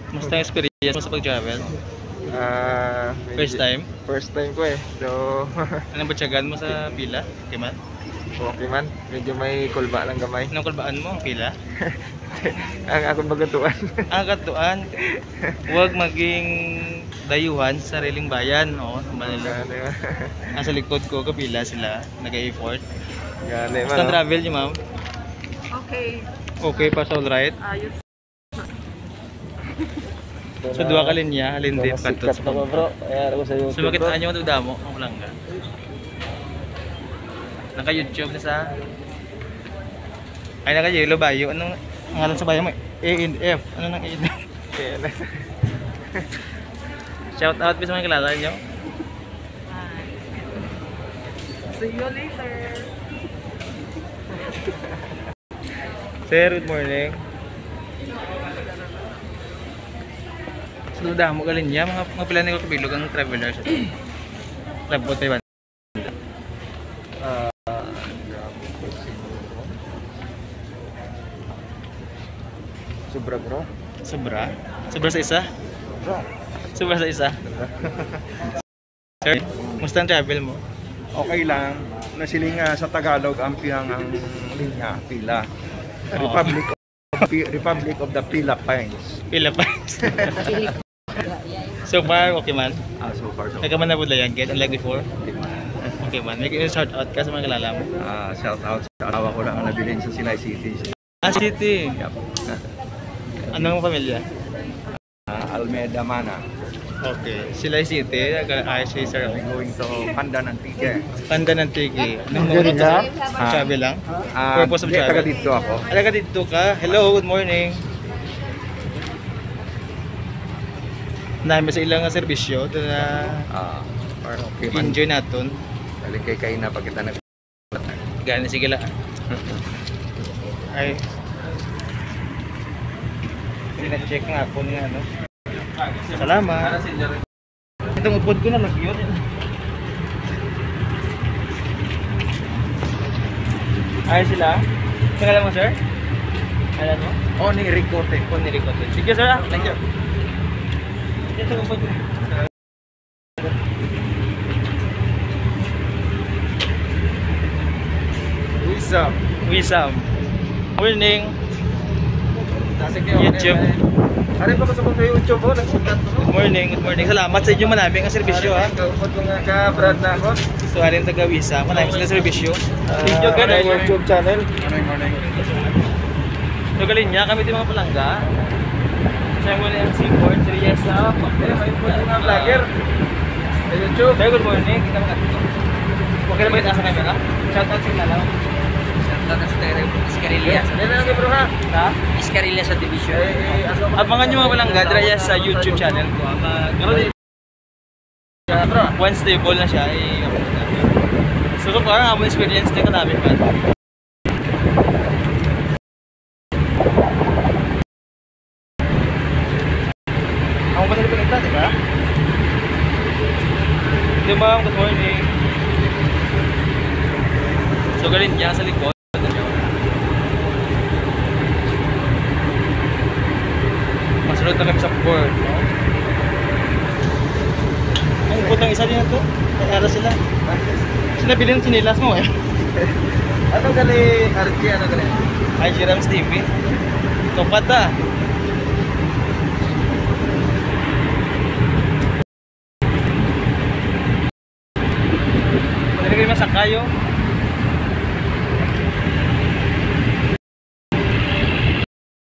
Musta ang experience mo sa pag-travel? First time? First time ko eh. So, Anong batyagan mo sa pila? Okay man? okay man. Medyo may kulba lang gamay. Anong kulbaan mo ang pila? Ang akong bagatuan. Ang katuan, huwag maging dayuhan sa sariling bayan. Oo, sa Manila. Nasa likod ko, kapila sila, nag-effort. Gani Basta man. travel niyo, ma'am? Okay. Okay pa sa alright? Ayos. So, dua ka linya, halin din katot sa ko bro. Ayan ako sa YouTube. So, makitaan nyo ito damo, ang lang ka. Naka-YouTube na sa... Ay, naka-yellow bayo. Anong ngalan sa bayo mo? A and F. Ano nang A and F? Shout out sa mga kilala nyo. See you later. Sir, good morning. So, damo ka linya. Mga pila ni ko kabilog ang traveler sa ito. Club po Taiwan. Sobra bro. Sobra? Sobra sa isa? Bro. Sobra sa isa? Sir, musta ang travel mo? Okay lang. Nasiling sa Tagalog ang ang linya, pila. Oo. Republic of the Philippines. Philippines. So far, okay man? So far so. Nagkaman na po yan, get unlike before? Okay man, may shout out ka sa mga kilala mo. Shout out sa asawa ko lang ang nabilin sa Silay City. City. Yep. Anong pamilya? Almeida Mana. Okay. Silay City, ayos si Sir. Going to Pandan Antique. Pandan ng Tigi. Anong oras sa travel lang? Purpose of travel? Taga dito ako. Taga dito ka. Hello, good morning. Namin sa ilang serbisyo na Okay man. enjoy natin. Galing kay kain na pag kita nag... Gano'n sige lang. Ay. Sina-check nga ako nga ano. Salamat. Itong upod ko na mag-yun. Ay sila. Pangalan mo sir? Alam mo? Oh, ni Ricote. Oh, nirikote. Sige sir ah. Thank you. Itong upod ko. Wisam. Wisam. Morning. YouTube. Ari pa sa mga YouTube oh, nagsulat ko. Good morning. Salamat sa inyo manaming ang serbisyo ha. Kaupod ko nga ka Brad na ako. So haring taga-Wisa, manaming sila serbisyo. Video ka na YouTube channel. Morning. So galing niya kami di mga palangga. Siya mo na yung seaboard, Riyas up. May mga vlogger. Sa YouTube. Sir, good morning. Kita mga dito. Okay na ba itaas sa camera? Shoutout sa Lalaw. Shoutout sa Iscarillas. Yan lang bro ha. Ha? Iscarillas sa division. Abangan nyo mga palangga, Riyas sa YouTube channel ko. Once stable na siya, so parang ako experience din kadami pa. Ako ba nila pinagta, di ba? Di ba, good morning. So galing niya sa likod. Masunod na kami sa port. Ang putang isa din ito. Kaya sila. Sila bilhin ng sinilas mo eh. Ano gali RG ano gali? Ay, Jerams TV. Tupat ah. Pwede kayo masakayo.